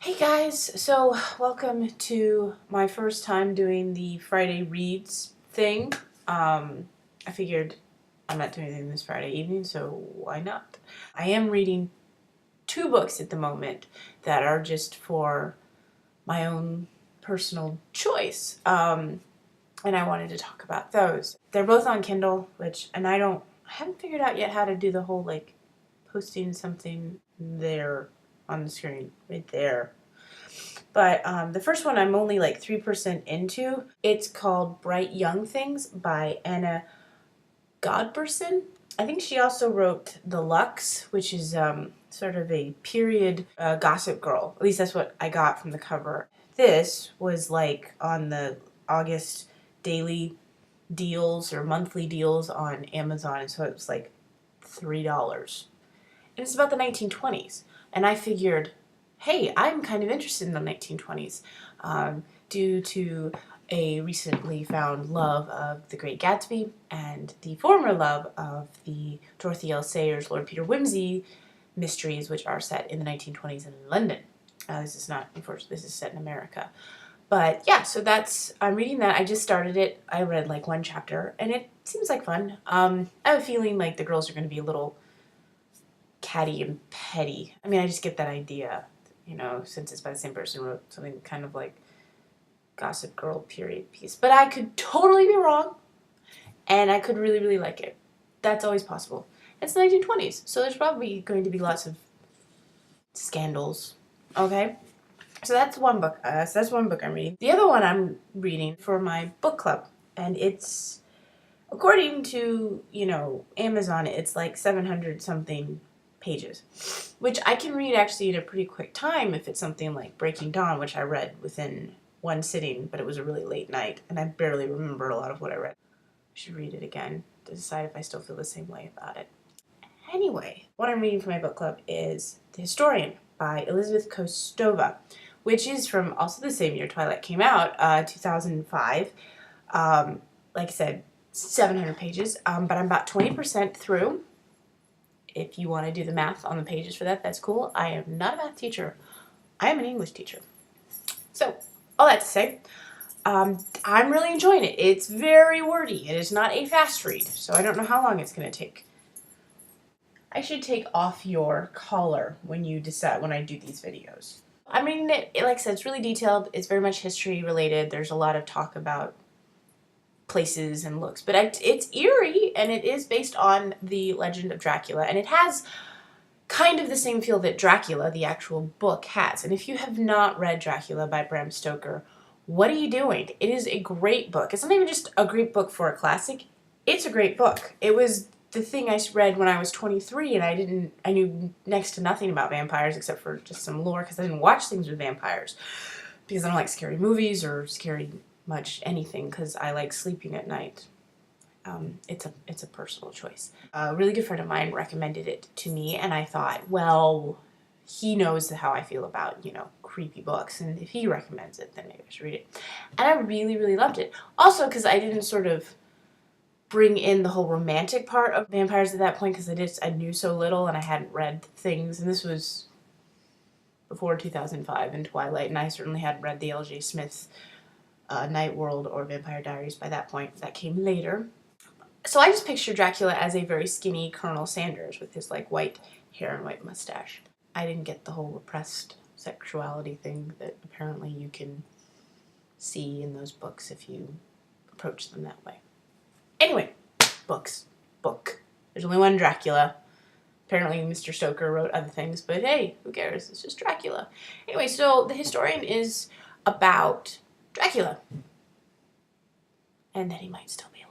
Hey guys, so welcome to my first time doing the Friday Reads thing. I figured I'm not doing anything this Friday evening, so why not? I am reading two books at the moment that are just for my own personal choice, and I wanted to talk about those. They're both on Kindle, I haven't figured out yet how to do the whole posting something there on the screen, right there. But the first one I'm only like 3% into. It's called Bright Young Things by Anna Godberson. I think she also wrote The Lux, which is sort of a period gossip girl. At least that's what I got from the cover. This was like on the August daily deals or monthly deals on Amazon, and so it was like $3. And it's about the 1920s. And I figured, hey, I'm kind of interested in the 1920s due to a recently found love of The Great Gatsby and the former love of the Dorothy L. Sayers, Lord Peter Wimsey mysteries, which are set in the 1920s in London. This is not, unfortunately, this is set in America. But yeah, so I'm reading that. I just started it. I read like one chapter, and it seems like fun. I have a feeling like the girls are going to be a little catty and petty. I mean, I just get that idea, since it's by the same person who wrote something kind of like Gossip Girl period piece. But I could totally be wrong, and I could really, really like it. That's always possible. It's the 1920s, so there's probably going to be lots of scandals. Okay? So that's one book. I'm reading. The other one I'm reading for my book club, and it's, according to, Amazon, it's like 700 something pages, which I can read actually in a pretty quick time if it's something like Breaking Dawn, which I read within one sitting, but it was a really late night, and I barely remember a lot of what I read. I should read it again to decide if I still feel the same way about it. Anyway, what I'm reading for my book club is The Historian by Elizabeth Kostova, which is from also the same year Twilight came out, 2005. Like I said, 700 pages, but I'm about 20% through. If you want to do the math on the pages for that, that's cool. I am not a math teacher. I am an English teacher. So, all that to say, I'm really enjoying it. It's very wordy. It is not a fast read, so I don't know how long it's going to take. I should take off your collar when you decide when I do these videos. I mean, like I said, it's really detailed. It's very much history related. There's a lot of talk about places and looks, but it's eerie, and it is based on the legend of Dracula, and it has kind of the same feel that Dracula, the actual book, has. And if you have not read Dracula by Bram Stoker, what are you doing? It is a great book. It's not even just a great book for a classic. It's a great book. It was the thing I read when I was 23, and I knew next to nothing about vampires except for just some lore, because I didn't watch things with vampires because I don't like scary movies or scary much anything, because I like sleeping at night. It's a personal choice. A really good friend of mine recommended it to me, and I thought, well, he knows how I feel about, creepy books, and if he recommends it, then maybe I should read it. And I really, really loved it. Also, because I didn't sort of bring in the whole romantic part of vampires at that point, because I knew so little, and I hadn't read things, and this was before 2005 and Twilight, and I certainly hadn't read the L.J. Smith Night World or Vampire Diaries by that point. That came later. So I just pictured Dracula as a very skinny Colonel Sanders with his white hair and white mustache. I didn't get the whole repressed sexuality thing that apparently you can see in those books if you approach them that way. Anyway, books. Book. There's only one Dracula. Apparently Mr. Stoker wrote other things, but hey, who cares? It's just Dracula. Anyway, so The Historian is about Dracula. And that he might still be alive.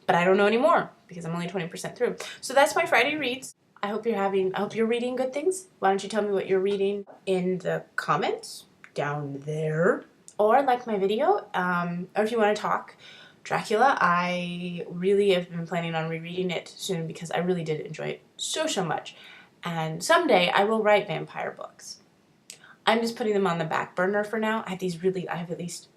But I don't know anymore because I'm only 20% through. So that's my Friday reads. I hope you're reading good things. Why don't you tell me what you're reading in the comments down there, or like my video, or if you want to talk Dracula. I really have been planning on rereading it soon because I really did enjoy it so much. And someday I will write vampire books. I'm just putting them on the back burner for now. I have at least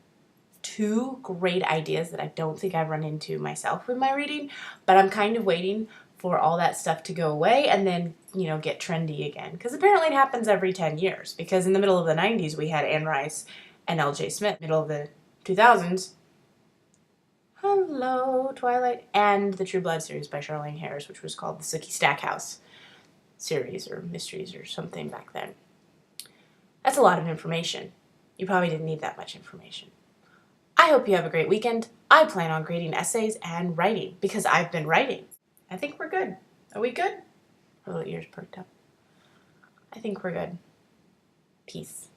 2 great ideas that I don't think I've run into myself with my reading, but I'm kind of waiting for all that stuff to go away and then, you know, get trendy again. Because apparently it happens every 10 years. Because in the middle of the 90s, we had Anne Rice and L.J. Smith. Middle of the 2000s, hello, Twilight, and the True Blood series by Charlaine Harris, which was called the Sookie Stackhouse series or mysteries or something back then. That's a lot of information. You probably didn't need that much information. I hope you have a great weekend. I plan on grading essays and writing because I've been writing. I think we're good. Are we good? Her little ears perked up. I think we're good. Peace.